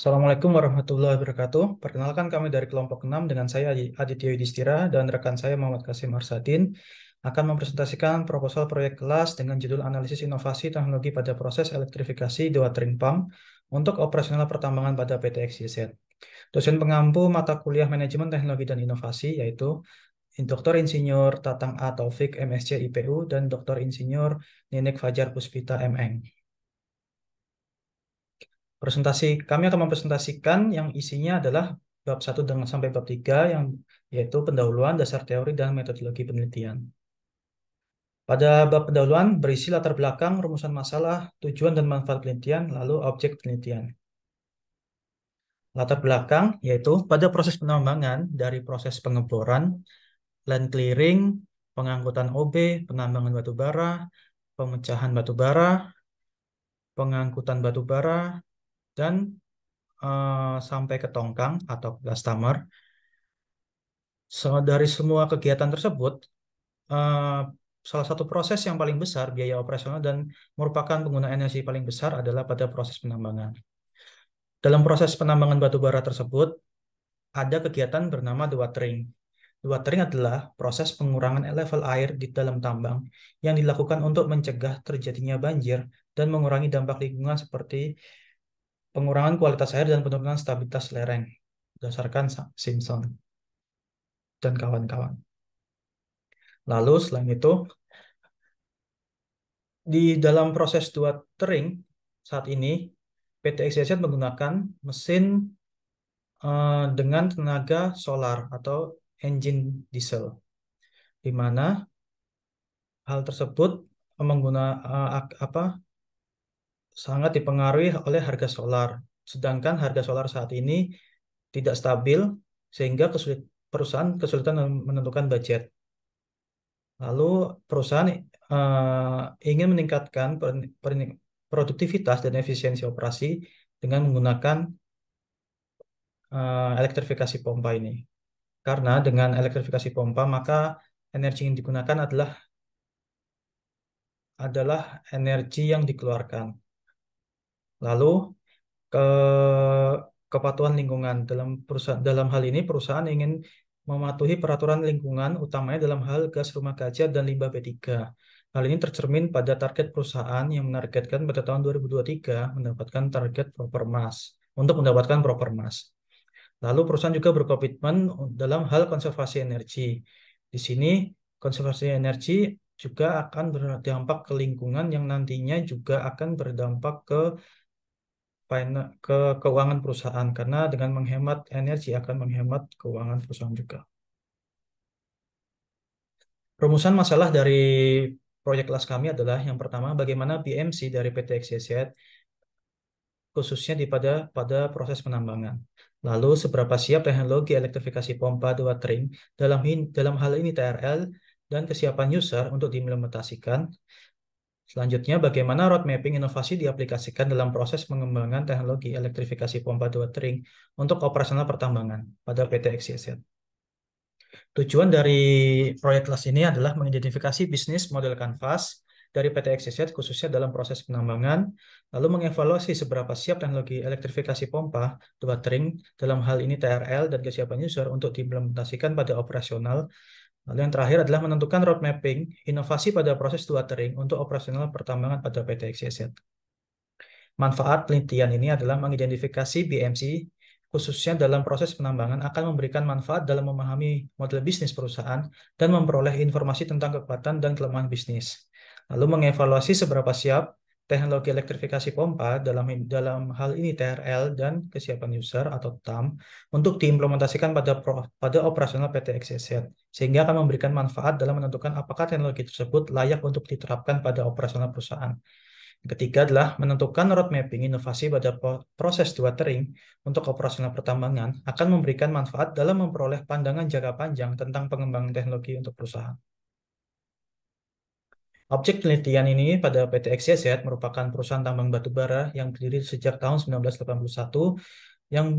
Assalamualaikum warahmatullahi wabarakatuh. Perkenalkan kami dari kelompok 6 dengan saya Aditya Yudhistira dan rekan saya Muhammad Kasim Arsadin akan mempresentasikan proposal proyek kelas dengan judul Analisis Inovasi Teknologi pada Proses Elektrifikasi Dewatering Pump untuk Operasional Pertambangan pada PT XYZ. Dosen pengampu mata kuliah Manajemen Teknologi dan Inovasi yaitu Dr. Insinyur Tatang A. Taufik MSc IPU dan Dr. Insinyur Ninik Fajar Puspita MN. Kami akan mempresentasikan yang isinya adalah bab 1 sampai bab 3 yang yaitu pendahuluan, dasar teori, dan metodologi penelitian. Pada bab pendahuluan berisi latar belakang, rumusan masalah, tujuan dan manfaat penelitian, lalu objek penelitian. Latar belakang yaitu pada proses penambangan dari proses pengeboran, land clearing, pengangkutan OB, penambangan batu bara, pemecahan batu bara, pengangkutan batu bara, dan sampai ke tongkang atau customer. Dari semua kegiatan tersebut, eh, salah satu proses yang paling besar biaya operasional dan merupakan penggunaan energi paling besar adalah pada proses penambangan. Dalam proses penambangan batu bara tersebut, ada kegiatan bernama dewatering. Dewatering adalah proses pengurangan level air di dalam tambang yang dilakukan untuk mencegah terjadinya banjir dan mengurangi dampak lingkungan seperti pengurangan kualitas air dan penurunan stabilitas lereng, berdasarkan Simpson dan kawan-kawan. Lalu selain itu, di dalam proses dewatering saat ini, PT XYZ menggunakan mesin dengan tenaga solar atau engine diesel, di mana hal tersebut sangat dipengaruhi oleh harga solar. Sedangkan harga solar saat ini tidak stabil, sehingga perusahaan kesulitan menentukan budget. Lalu perusahaan ingin meningkatkan produktivitas dan efisiensi operasi dengan menggunakan elektrifikasi pompa ini. Karena dengan elektrifikasi pompa, maka energi yang digunakan adalah energi yang dikeluarkan. Lalu ke kepatuhan lingkungan dalam hal ini perusahaan ingin mematuhi peraturan lingkungan utamanya dalam hal gas rumah kaca dan limbah B3. Hal ini tercermin pada target perusahaan yang menargetkan pada tahun 2023 mendapatkan target proper mass untuk mendapatkan proper mass. Lalu perusahaan juga berkomitmen dalam hal konservasi energi. Di sini konservasi energi juga akan berdampak ke lingkungan yang nantinya juga akan berdampak ke keuangan perusahaan karena dengan menghemat energi akan menghemat keuangan perusahaan juga. Rumusan masalah dari proyek kelas kami adalah yang pertama, bagaimana BMC dari PT XYZ khususnya pada proses penambangan. Lalu seberapa siap teknologi elektrifikasi pompa dewatering dalam hal ini TRL dan kesiapan user untuk diimplementasikan. Selanjutnya, bagaimana road mapping inovasi diaplikasikan dalam proses pengembangan teknologi elektrifikasi pompa dewatering untuk operasional pertambangan pada PT XYZ. Tujuan dari proyek kelas ini adalah mengidentifikasi bisnis model kanvas dari PT XYZ khususnya dalam proses penambangan, lalu mengevaluasi seberapa siap teknologi elektrifikasi pompa dewatering dalam hal ini TRL dan kesiapan user untuk diimplementasikan pada operasional. Lalu yang terakhir adalah menentukan road mapping inovasi pada proses dewatering untuk operasional pertambangan pada PT XYZ. Manfaat penelitian ini adalah mengidentifikasi BMC khususnya dalam proses penambangan akan memberikan manfaat dalam memahami model bisnis perusahaan dan memperoleh informasi tentang kekuatan dan kelemahan bisnis. Lalu mengevaluasi seberapa siap teknologi elektrifikasi pompa dalam hal ini TRL dan kesiapan user atau TAM untuk diimplementasikan pada operasional PT XYZ sehingga akan memberikan manfaat dalam menentukan apakah teknologi tersebut layak untuk diterapkan pada operasional perusahaan. Yang ketiga adalah menentukan road mapping inovasi pada proses dewatering untuk operasional pertambangan akan memberikan manfaat dalam memperoleh pandangan jangka panjang tentang pengembangan teknologi untuk perusahaan. Objek penelitian ini pada PT XYZ merupakan perusahaan tambang batu bara yang berdiri sejak tahun 1981 yang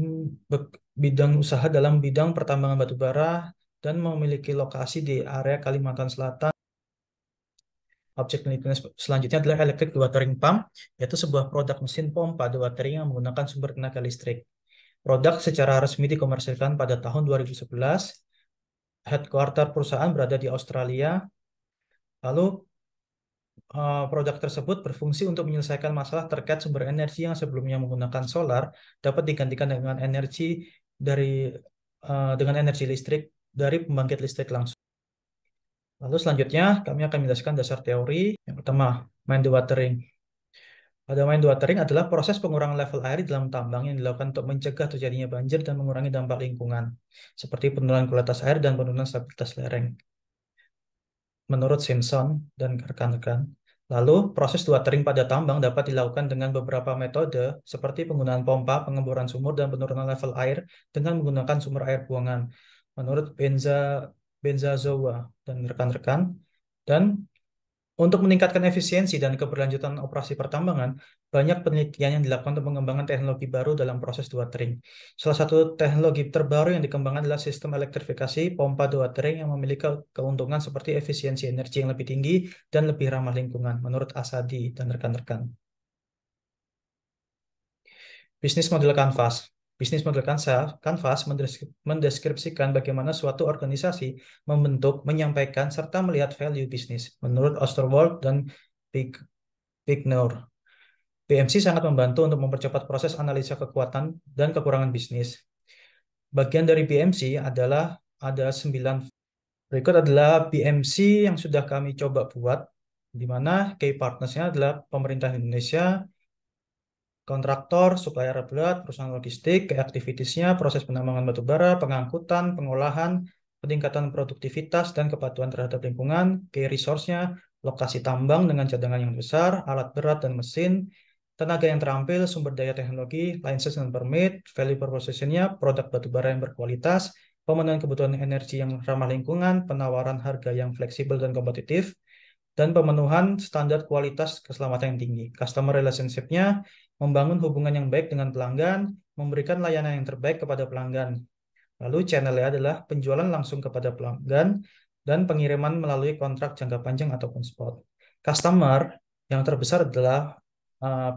bidang usaha dalam bidang pertambangan batu bara dan memiliki lokasi di area Kalimantan Selatan. Objek penelitian selanjutnya adalah electric dewatering pump, yaitu sebuah produk mesin pompa dewatering yang menggunakan sumber tenaga listrik. Produk secara resmi dikomersilkan pada tahun 2011. Headquarter perusahaan berada di Australia. Lalu produk tersebut berfungsi untuk menyelesaikan masalah terkait sumber energi yang sebelumnya menggunakan solar dapat digantikan dari dengan energi listrik dari pembangkit listrik langsung. Lalu selanjutnya kami akan menjelaskan dasar teori. Yang pertama, mind the watering. Pada mind the watering adalah proses pengurangan level air di dalam tambang yang dilakukan untuk mencegah terjadinya banjir dan mengurangi dampak lingkungan, seperti penurunan kualitas air dan penurunan stabilitas lereng, menurut Simpson dan rekan-rekan. Lalu, proses watering pada tambang dapat dilakukan dengan beberapa metode, seperti penggunaan pompa, pengeboran sumur, dan penurunan level air dengan menggunakan sumber air buangan, menurut Benzazowa dan rekan-rekan. Dan untuk meningkatkan efisiensi dan keberlanjutan operasi pertambangan, banyak penelitian yang dilakukan untuk mengembangkan teknologi baru dalam proses dewatering. Salah satu teknologi terbaru yang dikembangkan adalah sistem elektrifikasi pompa dewatering yang memiliki keuntungan seperti efisiensi energi yang lebih tinggi dan lebih ramah lingkungan, menurut Asadi dan rekan-rekan. Bisnis model Canvas. Bisnis model Canvas mendeskripsikan bagaimana suatu organisasi membentuk, menyampaikan, serta melihat value bisnis, menurut Osterwald dan Bignor. BMC sangat membantu untuk mempercepat proses analisa kekuatan dan kekurangan bisnis. Bagian dari BMC ada 9. Berikut adalah BMC yang sudah kami coba buat, di mana key partnersnya adalah pemerintah Indonesia, kontraktor, supplier berat, perusahaan logistik, key activitiesnya, proses penambangan batu bara, pengangkutan, pengolahan, peningkatan produktivitas dan kepatuhan terhadap lingkungan, key resource-nya, lokasi tambang dengan cadangan yang besar, alat berat dan mesin, tenaga yang terampil, sumber daya teknologi, license dan permit, value proposition-nya, produk batu bara yang berkualitas, pemenuhan kebutuhan energi yang ramah lingkungan, penawaran harga yang fleksibel dan kompetitif, dan pemenuhan standar kualitas keselamatan yang tinggi. Customer relationship-nya membangun hubungan yang baik dengan pelanggan, memberikan layanan yang terbaik kepada pelanggan. Lalu channel-nya adalah penjualan langsung kepada pelanggan dan pengiriman melalui kontrak jangka panjang ataupun spot. Customer yang terbesar adalah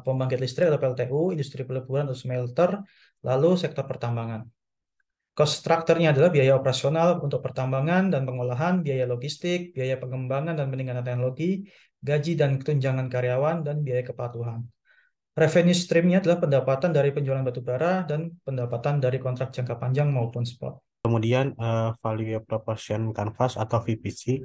pembangkit listrik atau PLTU, industri peleburan atau smelter, lalu sektor pertambangan. Cost structure-nya adalah biaya operasional untuk pertambangan dan pengolahan, biaya logistik, biaya pengembangan dan peningkatan teknologi, gaji dan tunjangan karyawan, dan biaya kepatuhan. Revenue stream-nya adalah pendapatan dari penjualan batu bara dan pendapatan dari kontrak jangka panjang maupun spot. Kemudian value proposition canvas atau VPC.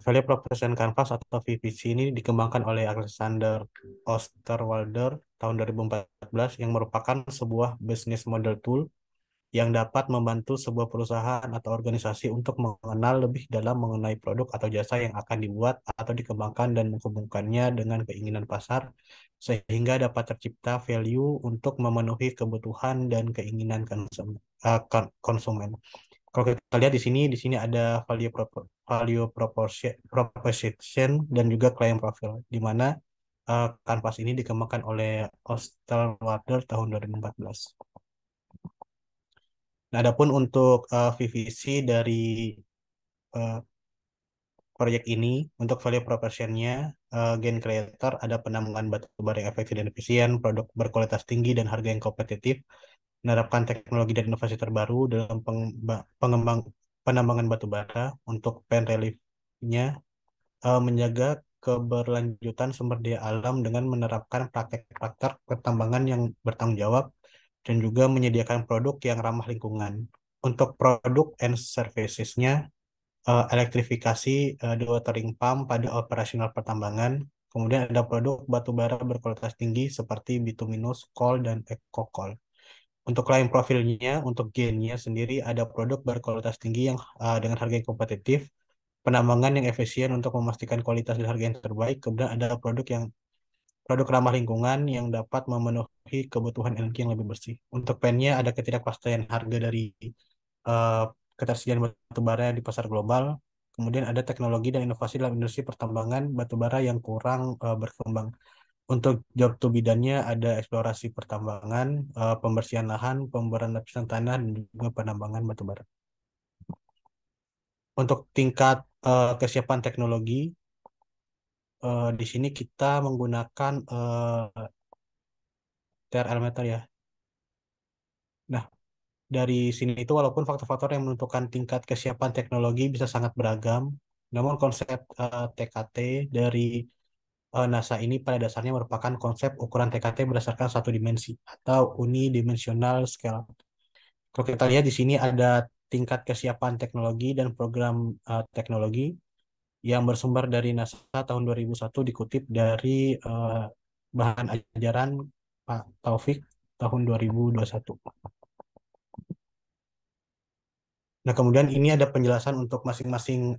Value proposition canvas atau VPC ini dikembangkan oleh Alexander Osterwalder tahun 2014 yang merupakan sebuah business model tool yang dapat membantu sebuah perusahaan atau organisasi untuk mengenal lebih dalam mengenai produk atau jasa yang akan dibuat atau dikembangkan dan menghubungkannya dengan keinginan pasar sehingga dapat tercipta value untuk memenuhi kebutuhan dan keinginan konsumen. Kalau kita lihat di sini ada proposition dan juga client profile, di mana kanvas ini dikembangkan oleh Osterwalder tahun 2014. Nah, adapun untuk VVC dari uh, proyek ini, untuk value proposition-nya, gain creator ada penambangan batu bara yang efektif dan efisien, produk berkualitas tinggi dan harga yang kompetitif, menerapkan teknologi dan inovasi terbaru dalam penambangan batu bara untuk pen relief-nya, menjaga keberlanjutan sumber daya alam dengan menerapkan praktek-praktek pertambangan yang bertanggung jawab dan juga menyediakan produk yang ramah lingkungan. Untuk produk and services-nya, elektrifikasi dewatering pump pada operasional pertambangan. Kemudian ada produk batu bara berkualitas tinggi seperti bituminous coal dan eco coal. Untuk klien profilnya, untuk gainnya sendiri ada produk berkualitas tinggi yang dengan harga yang kompetitif, penambangan yang efisien untuk memastikan kualitas dan harga yang terbaik. Kemudian ada produk ramah lingkungan yang dapat memenuhi kebutuhan energi yang lebih bersih. Untuk pennya ada ketidakpastian harga dari eh, ketersediaan batu bara di pasar global. Kemudian ada teknologi dan inovasi dalam industri pertambangan batu bara yang kurang berkembang. Untuk job to bidangnya ada eksplorasi pertambangan, pembersihan lahan, pemboran lapisan tanah, dan juga penambangan batu bara. Untuk tingkat kesiapan teknologi, di sini kita menggunakan TRL meter ya. Nah, dari sini itu walaupun faktor-faktor yang menentukan tingkat kesiapan teknologi bisa sangat beragam, namun konsep TKT dari NASA ini pada dasarnya merupakan konsep ukuran TKT berdasarkan satu dimensi atau unidimensional scale. Kalau kita lihat di sini ada tingkat kesiapan teknologi dan program teknologi yang bersumber dari NASA tahun 2001 dikutip dari eh, bahan ajaran Pak Taufik tahun 2021. Nah, kemudian ini ada penjelasan untuk masing-masing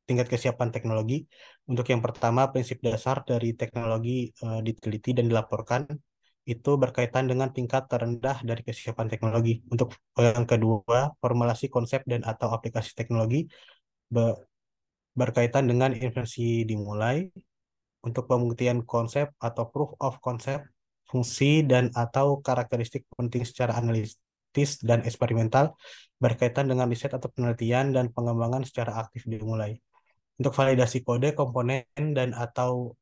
tingkat kesiapan teknologi. Untuk yang pertama, prinsip dasar dari teknologi diteliti dan dilaporkan itu berkaitan dengan tingkat terendah dari kesiapan teknologi. Untuk yang kedua, formulasi konsep dan atau aplikasi teknologi be- berkaitan dengan invensi dimulai. Untuk pembuktian konsep atau proof of concept, fungsi dan atau karakteristik penting secara analitis dan eksperimental berkaitan dengan riset atau penelitian dan pengembangan secara aktif dimulai. Untuk validasi kode, komponen dan atau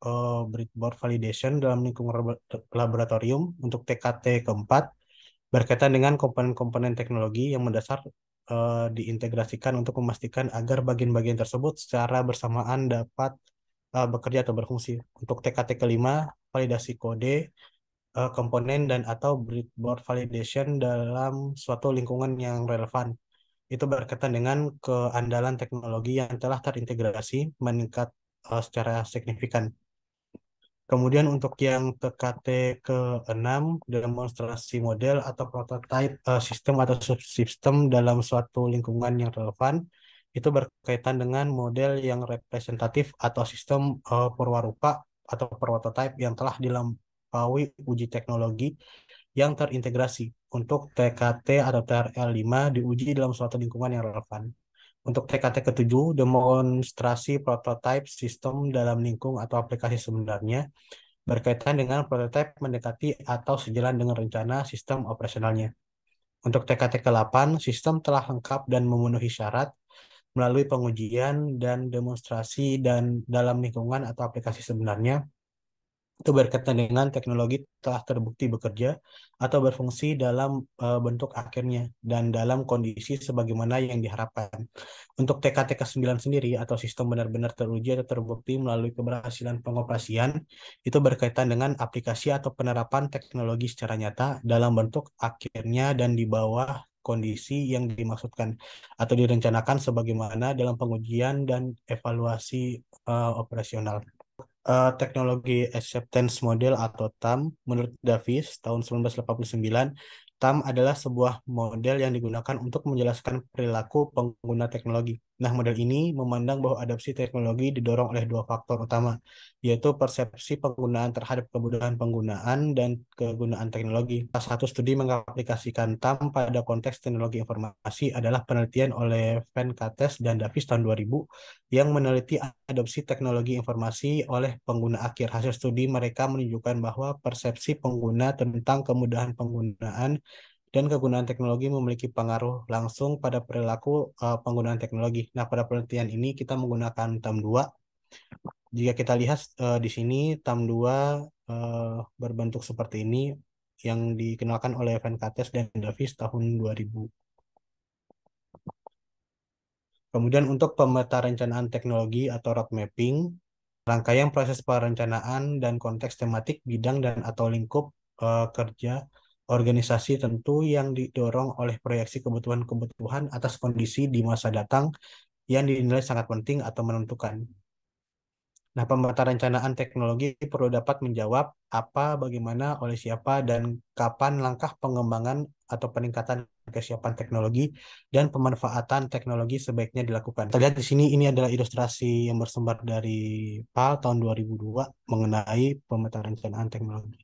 breadboard validation dalam lingkungan laboratorium untuk TKT keempat berkaitan dengan komponen-komponen teknologi yang mendasar diintegrasikan untuk memastikan agar bagian-bagian tersebut secara bersamaan dapat bekerja atau berfungsi. Untuk TKT kelima, validasi kode, komponen dan atau breadboard validation dalam suatu lingkungan yang relevan. Itu berkaitan dengan keandalan teknologi yang telah terintegrasi meningkat secara signifikan. Kemudian untuk yang TKT ke-6, demonstrasi model atau prototype sistem atau subsistem dalam suatu lingkungan yang relevan, itu berkaitan dengan model yang representatif atau sistem perwarupa atau prototype yang telah dilampaui uji teknologi yang terintegrasi. Untuk TKT atau TRL5 diuji dalam suatu lingkungan yang relevan. Untuk TKT ke-7, demonstrasi prototype sistem dalam lingkung atau aplikasi sebenarnya berkaitan dengan prototipe mendekati atau sejalan dengan rencana sistem operasionalnya. Untuk TKT ke-8, sistem telah lengkap dan memenuhi syarat melalui pengujian dan demonstrasi dan dalam lingkungan atau aplikasi sebenarnya itu berkaitan dengan teknologi telah terbukti bekerja atau berfungsi dalam bentuk akhirnya dan dalam kondisi sebagaimana yang diharapkan. Untuk TKT ke-9 sendiri atau sistem benar-benar teruji atau terbukti melalui keberhasilan pengoperasian itu berkaitan dengan aplikasi atau penerapan teknologi secara nyata dalam bentuk akhirnya dan di bawah kondisi yang dimaksudkan atau direncanakan sebagaimana dalam pengujian dan evaluasi operasional. Teknologi Acceptance Model atau TAM, menurut Davis tahun 1989, TAM adalah sebuah model yang digunakan untuk menjelaskan perilaku pengguna teknologi. Nah, model ini memandang bahwa adopsi teknologi didorong oleh dua faktor utama, yaitu persepsi penggunaan terhadap kemudahan penggunaan dan kegunaan teknologi. Salah satu studi mengaplikasikan TAM pada konteks teknologi informasi adalah penelitian oleh Van Cates dan Davis tahun 2000 yang meneliti adopsi teknologi informasi oleh pengguna akhir. Hasil studi mereka menunjukkan bahwa persepsi pengguna tentang kemudahan penggunaan dan kegunaan teknologi memiliki pengaruh langsung pada perilaku penggunaan teknologi. Nah, pada penelitian ini kita menggunakan TAM 2. Jika kita lihat di sini TAM 2 berbentuk seperti ini yang dikenalkan oleh Van Cates dan Davis tahun 2000. Kemudian untuk pemeta rencanaan teknologi atau road mapping, rangkaian proses perencanaan dan konteks tematik bidang dan atau lingkup kerja organisasi tentu yang didorong oleh proyeksi kebutuhan-kebutuhan atas kondisi di masa datang yang dinilai sangat penting atau menentukan. Nah, pemeta rencanaan teknologi perlu dapat menjawab apa, bagaimana, oleh siapa, dan kapan langkah pengembangan atau peningkatan kesiapan teknologi dan pemanfaatan teknologi sebaiknya dilakukan. Kita lihat di sini ini adalah ilustrasi yang bersumber dari PAL tahun 2002 mengenai pemeta rencanaan teknologi.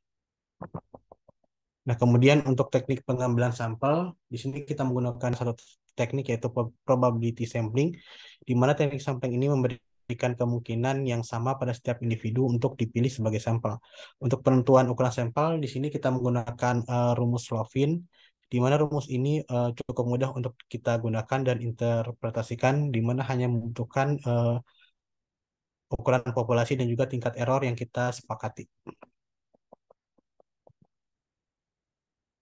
Nah, kemudian untuk teknik pengambilan sampel, di sini kita menggunakan satu teknik yaitu probability sampling, di mana teknik sampling ini memberikan kemungkinan yang sama pada setiap individu untuk dipilih sebagai sampel. Untuk penentuan ukuran sampel, di sini kita menggunakan rumus Slovin, di mana rumus ini cukup mudah untuk kita gunakan dan interpretasikan, di mana hanya membutuhkan ukuran populasi dan juga tingkat error yang kita sepakati.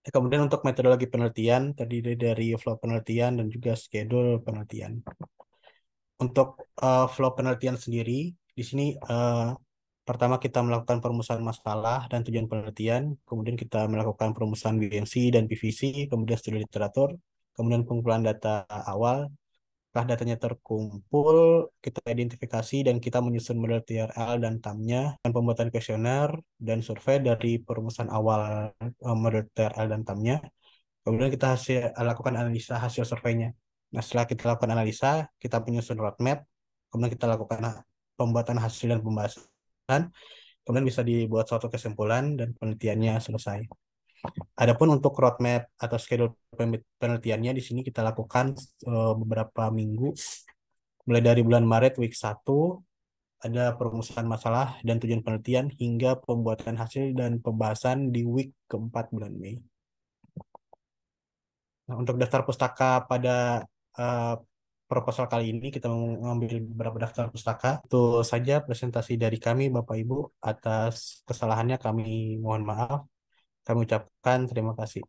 Kemudian untuk metodologi penelitian, terdiri dari flow penelitian dan juga schedule penelitian. Untuk flow penelitian sendiri, di sini pertama kita melakukan perumusan masalah dan tujuan penelitian, kemudian kita melakukan perumusan BMC dan PVC, kemudian studi literatur, kemudian pengumpulan data awal. Setelah datanya terkumpul, kita identifikasi dan kita menyusun model TRL dan TAM-nya, dan pembuatan kuesioner dan survei dari perumusan awal model TRL dan TAM-nya. Kemudian kita lakukan analisa hasil surveinya. Nah, setelah kita lakukan analisa, kita menyusun roadmap, kemudian kita lakukan pembuatan hasil dan pembahasan, kemudian bisa dibuat suatu kesimpulan dan penelitiannya selesai. Adapun untuk roadmap atau schedule penelitiannya di sini kita lakukan beberapa minggu, mulai dari bulan Maret week 1 ada perumusan masalah dan tujuan penelitian hingga pembuatan hasil dan pembahasan di week keempat bulan Mei. Nah, untuk daftar pustaka pada eh, proposal kali ini kita mengambil beberapa daftar pustaka. Itu saja presentasi dari kami, Bapak Ibu. Atas kesalahannya kami mohon maaf. Kami ucapkan terima kasih.